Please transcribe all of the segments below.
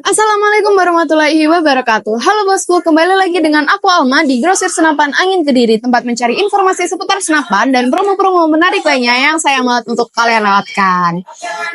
Assalamualaikum warahmatullahi wabarakatuh. Halo bosku, kembali lagi dengan aku Alma di Grosir Senapan Angin Kediri, tempat mencari informasi seputar senapan dan promo-promo menarik lainnya yang saya buat untuk kalian lewatkan.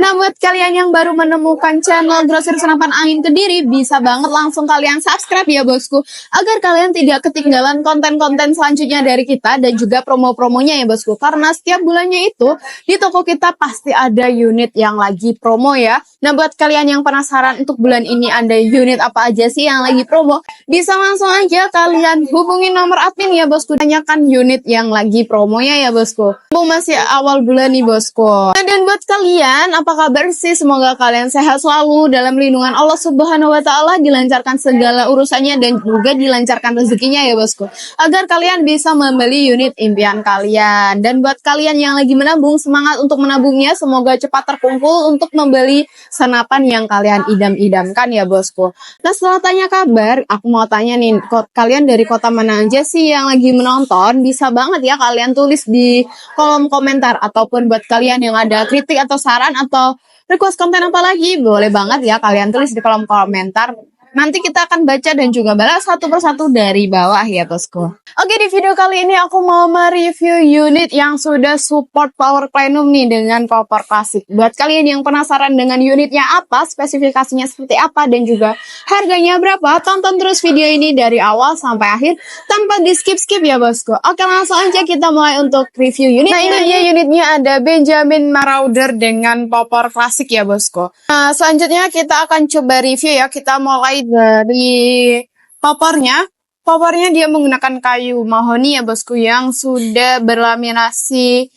Nah, buat kalian yang baru menemukan channel Grosir Senapan Angin Kediri, bisa banget langsung kalian subscribe ya bosku, agar kalian tidak ketinggalan konten-konten selanjutnya dari kita dan juga promo-promonya ya bosku. Karena setiap bulannya itu di toko kita pasti ada unit yang lagi promo ya. Nah, buat kalian yang penasaran untuk bulan ini ada unit apa aja sih yang lagi promo, bisa langsung aja kalian hubungi nomor admin ya bosku, tanyakan unit yang lagi promonya ya bosku. Masih awal bulan nih bosku. Nah, dan buat kalian, apa kabar sih? Semoga kalian sehat selalu dalam lindungan Allah Subhanahu wa Ta'ala, dilancarkan segala urusannya dan juga dilancarkan rezekinya ya bosku, agar kalian bisa membeli unit impian kalian. Dan buat kalian yang lagi menabung, semangat untuk menabungnya, semoga cepat terkumpul untuk membeli senapan yang kalian idam-idamkan ya bosku. Nah, setelah tanya kabar, aku mau tanya nih, kalian dari kota mana aja sih yang lagi menonton? Bisa banget ya kalian tulis di kolom komentar, ataupun buat kalian yang ada kritik atau saran atau request konten apa lagi, boleh banget ya kalian tulis di kolom komentar. Nanti kita akan baca dan juga balas satu persatu dari bawah ya bosku. Oke, di video kali ini aku mau mereview unit yang sudah support power plenum nih dengan power klasik. Buat kalian yang penasaran dengan unitnya apa, spesifikasinya seperti apa, dan juga harganya berapa, tonton terus video ini dari awal sampai akhir tanpa di skip-skip ya bosku. Oke, langsung aja kita mulai untuk review unit. Nah, ini dia unitnya, ada Benjamin Marauder dengan power klasik ya bosku. Nah, selanjutnya kita akan coba review ya. Kita mulai dari popornya. Popornya dia menggunakan kayu mahoni ya bosku, yang sudah berlaminasi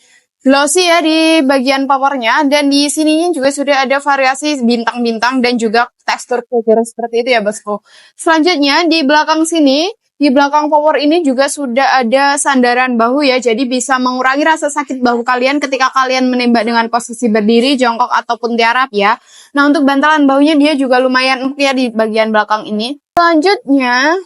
glossy ya di bagian popornya, dan di sininya juga sudah ada variasi bintang-bintang dan juga tekstur trigger seperti itu ya bosku. Selanjutnya di belakang sini, di belakang popor ini juga sudah ada sandaran bahu ya, jadi bisa mengurangi rasa sakit bahu kalian ketika kalian menembak dengan posisi berdiri, jongkok, ataupun tiarap ya. Nah, untuk bantalan bahunya dia juga lumayan empuk ya di bagian belakang ini. Selanjutnya,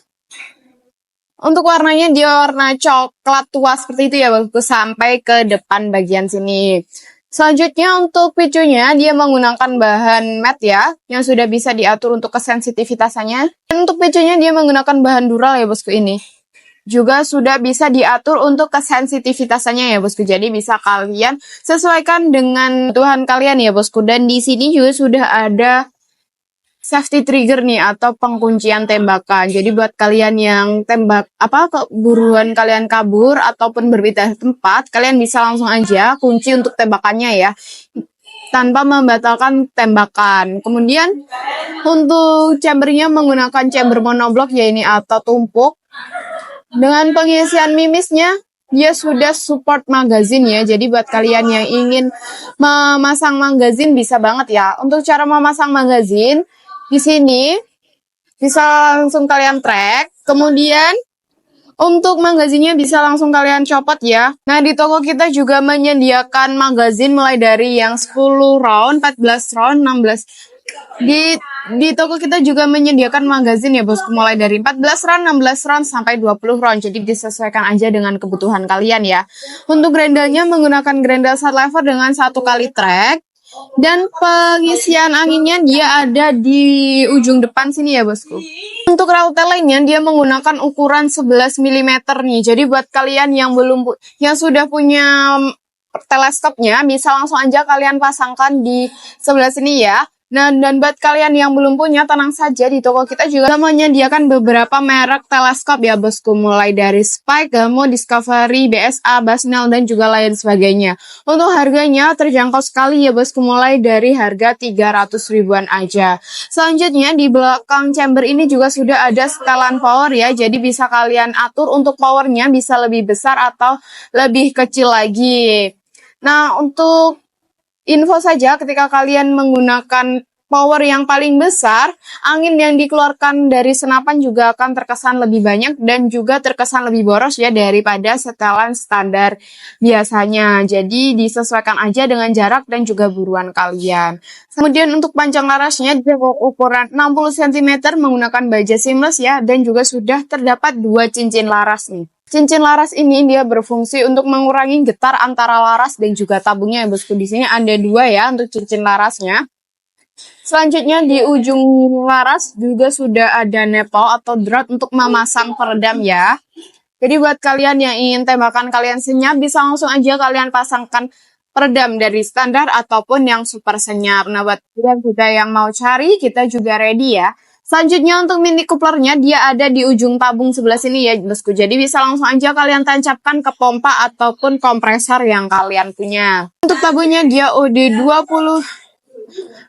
untuk warnanya dia warna coklat tua seperti itu ya bosku, sampai ke depan bagian sini. Selanjutnya untuk picunya dia menggunakan bahan matte ya, yang sudah bisa diatur untuk kesensitivitasnya. Dan untuk picunya dia menggunakan bahan dural ya bosku ini. Juga sudah bisa diatur untuk kesensitivitasnya ya bosku. Jadi bisa kalian sesuaikan dengan kebutuhan kalian ya bosku. Dan di sini juga sudah ada safety trigger nih atau pengkuncian tembakan. Jadi buat kalian yang buruan kalian kabur ataupun berpindah tempat, kalian bisa langsung aja kunci untuk tembakannya ya, tanpa membatalkan tembakan. Kemudian untuk chambernya menggunakan chamber monoblok ya ini, atau tumpuk. Dengan pengisian mimisnya, dia sudah support magazine ya. Jadi buat kalian yang ingin memasang magazine bisa banget ya. Untuk cara memasang magazine, di sini bisa langsung kalian track. Kemudian untuk magazinnya bisa langsung kalian copot ya. Nah, di toko kita juga menyediakan magazin mulai dari yang 10 round, 14 round, 16. Di toko kita juga menyediakan magazin ya bosku, mulai dari 14 round, 16 round, sampai 20 round. Jadi disesuaikan aja dengan kebutuhan kalian ya. Untuk grendelnya menggunakan grendel 1 lever dengan 1 kali track. Dan pengisian anginnya dia ada di ujung depan sini ya bosku. Untuk rautel lainnya dia menggunakan ukuran 11 mm nih. Jadi buat kalian yang sudah punya teleskopnya, bisa langsung aja kalian pasangkan di sebelah sini ya. Nah, dan buat kalian yang belum punya, tenang saja, di toko kita juga menyediakan beberapa merek teleskop ya bosku, mulai dari Spike, Gamo, Discovery, BSA, Basnel, dan juga lain sebagainya. Untuk harganya terjangkau sekali ya bosku, mulai dari harga 300 ribuan aja. Selanjutnya di belakang chamber ini juga sudah ada setelan power ya, jadi bisa kalian atur untuk powernya bisa lebih besar atau lebih kecil lagi. Nah, untuk info saja, ketika kalian menggunakan power yang paling besar, angin yang dikeluarkan dari senapan juga akan terkesan lebih banyak dan juga terkesan lebih boros ya daripada setelan standar biasanya. Jadi disesuaikan aja dengan jarak dan juga buruan kalian. Kemudian untuk panjang larasnya dia ukuran 60 cm menggunakan baja seamless ya, dan juga sudah terdapat 2 cincin laras nih. Cincin laras ini dia berfungsi untuk mengurangi getar antara laras dan juga tabungnya ya bosku. Di sini ada 2 ya untuk cincin larasnya. Selanjutnya di ujung laras juga sudah ada nepal atau drat untuk memasang peredam ya. Jadi buat kalian yang ingin tembakan kalian senyap, bisa langsung aja kalian pasangkan peredam dari standar ataupun yang super senyap. Nah buat kalian juga yang mau cari, kita juga ready ya. Selanjutnya untuk mini couplernya, dia ada di ujung tabung sebelah sini ya bosku. Jadi bisa langsung aja kalian tancapkan ke pompa ataupun kompresor yang kalian punya. Untuk tabungnya dia OD20.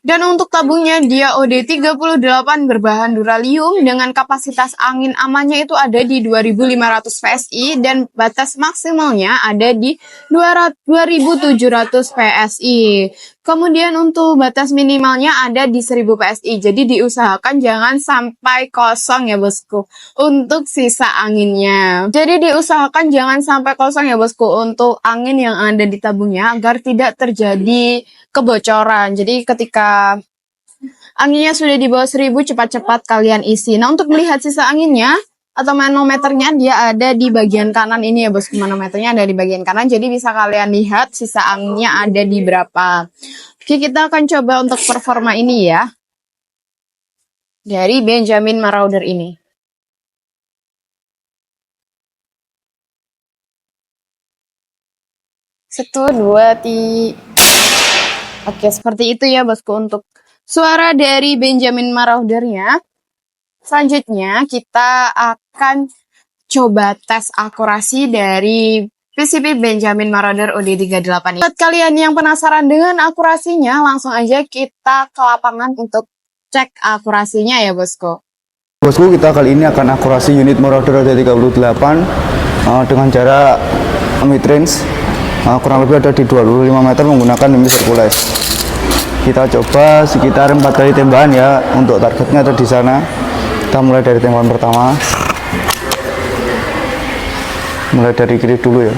Dan untuk tabungnya dia OD38 berbahan duralium dengan kapasitas angin amannya itu ada di 2500 PSI dan batas maksimalnya ada di 2700 PSI. Kemudian untuk batas minimalnya ada di 1000 PSI. Jadi diusahakan jangan sampai kosong ya bosku untuk sisa anginnya. Jadi diusahakan jangan sampai kosong ya bosku untuk angin yang ada di tabungnya agar tidak terjadi kebocoran. Jadi ketika anginnya sudah di bawah 1000, cepat-cepat kalian isi. Nah, untuk melihat sisa anginnya atau manometernya dia ada di bagian kanan ini ya bosku. Manometernya ada di bagian kanan, jadi bisa kalian lihat sisa anginnya ada di berapa. Oke, kita akan coba untuk performa ini ya. Dari Benjamin Marauder ini. 1, 2, 3. Oke, seperti itu ya bosku untuk suara dari Benjamin Maraudernya. Selanjutnya kita akan coba tes akurasi dari PCB Benjamin Marauder OD38 ini. Buat kalian yang penasaran dengan akurasinya, langsung aja kita ke lapangan untuk cek akurasinya ya bosku. Bosku, kita kali ini akan akurasi unit Marauder OD38 dengan jarak mid range kurang lebih ada di 25 meter menggunakan mimis Hercules. Kita coba sekitar 4 kali tembakan ya. Untuk targetnya ada di sana. Kita mulai dari tembakan pertama. Mulai dari kiri dulu ya.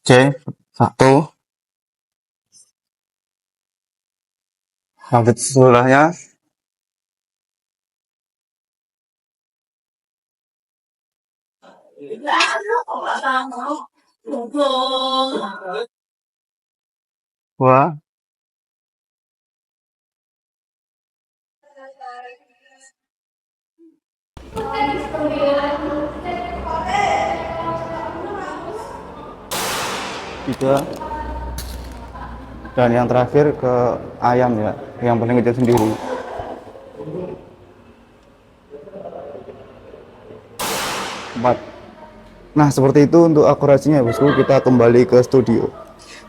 Oke, 1. Lanjut sebelahnya. Wah. Tiga. Dan yang terakhir ke ayam ya, yang paling kecil sendiri. 4. Nah, seperti itu untuk akurasinya bosku. Kita kembali ke studio.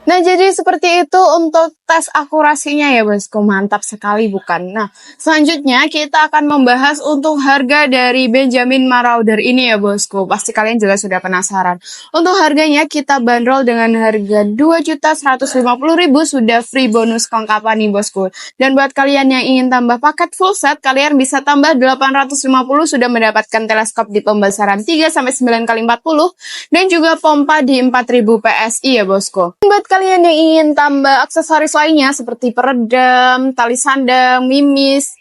Nah, jadi seperti itu untuk tes akurasinya ya bosku. Mantap sekali bukan? Nah, selanjutnya kita akan membahas untuk harga dari Benjamin Marauder ini ya bosku. Pasti kalian juga sudah penasaran. Untuk harganya kita bandrol dengan harga 2.150.000 sudah free bonus kelengkapan nih bosku. Dan buat kalian yang ingin tambah paket full set, kalian bisa tambah 850 sudah mendapatkan teleskop di pembesaran 3-9 kali 40 dan juga pompa di 4000 PSI ya bosku. Buat kalian yang ingin tambah aksesoris lainnya seperti peredam, tali sandang, mimis,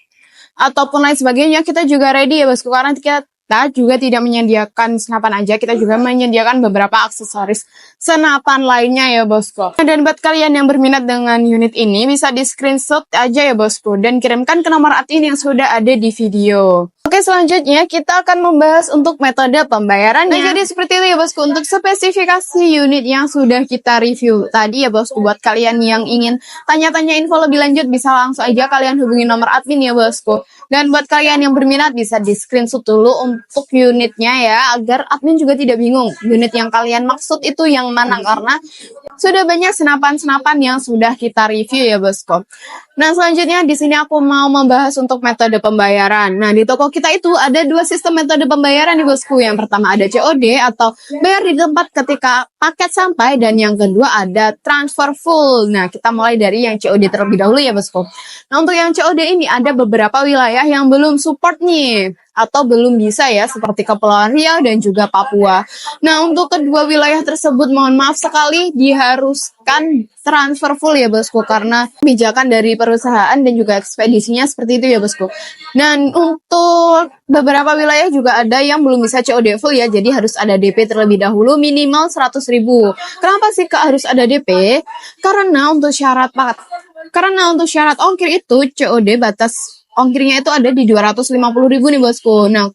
ataupun lain sebagainya, kita juga ready ya bosku, karena kita juga tidak menyediakan senapan aja, kita juga menyediakan beberapa aksesoris senapan lainnya ya bosku. Dan buat kalian yang berminat dengan unit ini, bisa di screenshot aja ya bosku, dan kirimkan ke nomor admin yang sudah ada di video. Oke, selanjutnya kita akan membahas untuk metode pembayarannya. Nah, jadi seperti itu ya bosku untuk spesifikasi unit yang sudah kita review tadi ya bosku. Buat kalian yang ingin tanya-tanya info lebih lanjut, bisa langsung aja kalian hubungi nomor admin ya bosku. Dan buat kalian yang berminat, bisa di screenshot dulu untuk unitnya ya, agar admin juga tidak bingung unit yang kalian maksud itu yang mana, karena sudah banyak senapan-senapan yang sudah kita review ya bosku. Nah, selanjutnya di sini aku mau membahas untuk metode pembayaran. Nah, di toko kita itu ada 2 sistem metode pembayaran nih bosku. Yang pertama ada COD atau bayar di tempat ketika paket sampai, dan yang kedua ada transfer full. Nah, kita mulai dari yang COD terlebih dahulu ya bosku. Nah, untuk yang COD ini ada beberapa wilayah yang belum support nih atau belum bisa ya, seperti Kepulauan Riau dan juga Papua. Nah, untuk kedua wilayah tersebut mohon maaf sekali diharuskan transfer full ya bosku, karena kebijakan dari perusahaan dan juga ekspedisinya seperti itu ya bosku. Dan untuk beberapa wilayah juga ada yang belum bisa COD full ya, jadi harus ada DP terlebih dahulu minimal 100.000. Kenapa sih Kak harus ada DP? Karena untuk syarat ongkir itu COD batas ongkirnya itu ada di 250.000 nih bosku. Nah,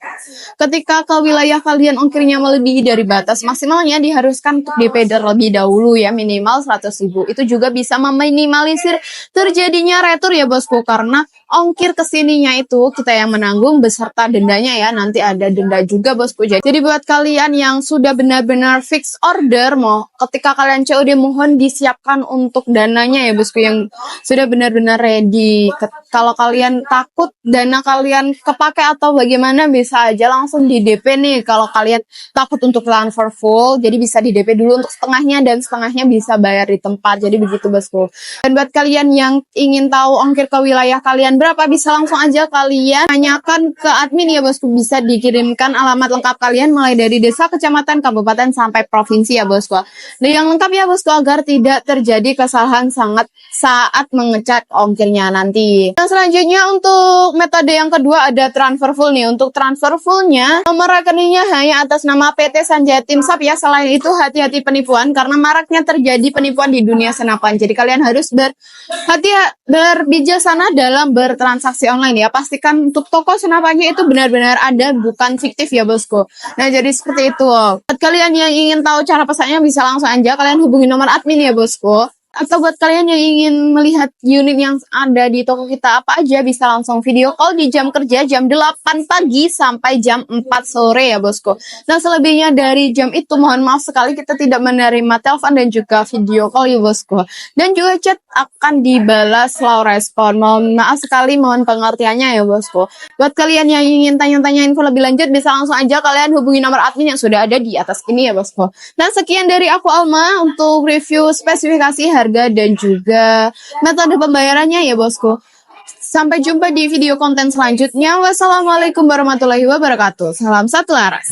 ketika ke wilayah kalian ongkirnya melebihi dari batas maksimalnya, diharuskan untuk DP terlebih dahulu ya, minimal 100.000. Itu juga bisa meminimalisir terjadinya retur ya bosku, karena ongkir kesininya itu kita yang menanggung beserta dendanya ya, nanti ada denda juga bosku. Jadi buat kalian yang sudah benar-benar fix order, mau ketika kalian COD mohon disiapkan untuk dananya ya bosku, yang sudah benar-benar ready. Kalau kalian takut dana kalian kepake atau bagaimana, bisa aja langsung di DP nih. Kalau kalian takut untuk transfer full, jadi bisa di DP dulu untuk setengahnya, dan setengahnya bisa bayar di tempat. Jadi begitu bosku. Dan buat kalian yang ingin tahu ongkir ke wilayah kalian berapa, bisa langsung aja kalian tanyakan ke admin ya bosku. Bisa dikirimkan alamat lengkap kalian mulai dari desa, kecamatan, kabupaten sampai provinsi ya bosku. Dan yang lengkap ya bosku, agar tidak terjadi kesalahan saat mengecek ongkirnya nanti. Nah, selanjutnya untuk metode yang kedua ada transfer full nih. Untuk transfer fullnya, nomor rekeningnya hanya atas nama PT Sanjaya Timsap ya. Selain itu hati-hati penipuan, karena maraknya terjadi penipuan di dunia senapan. Jadi kalian harus berbijaksana dalam bertransaksi online ya. Pastikan untuk toko senapannya itu benar-benar ada, bukan fiktif ya bosku. Nah, jadi seperti itu. Buat kalian yang ingin tahu cara pesannya, bisa langsung aja kalian hubungi nomor admin ya bosku. Atau buat kalian yang ingin melihat unit yang ada di toko kita apa aja, bisa langsung video call di jam kerja jam 8 pagi sampai jam 4 sore ya bosku. Nah, selebihnya dari jam itu mohon maaf sekali kita tidak menerima telepon dan juga video call ya bosku. Dan juga chat akan dibalas slow respon. Mohon maaf sekali, mohon pengertiannya ya bosku. Buat kalian yang ingin tanya-tanya info lebih lanjut, bisa langsung aja kalian hubungi nomor admin yang sudah ada di atas ini ya bosku. Nah, sekian dari aku Alma untuk review spesifikasi, harga, dan juga metode pembayarannya ya bosku. Sampai jumpa di video konten selanjutnya. Wassalamualaikum warahmatullahi wabarakatuh. Salam satu laras.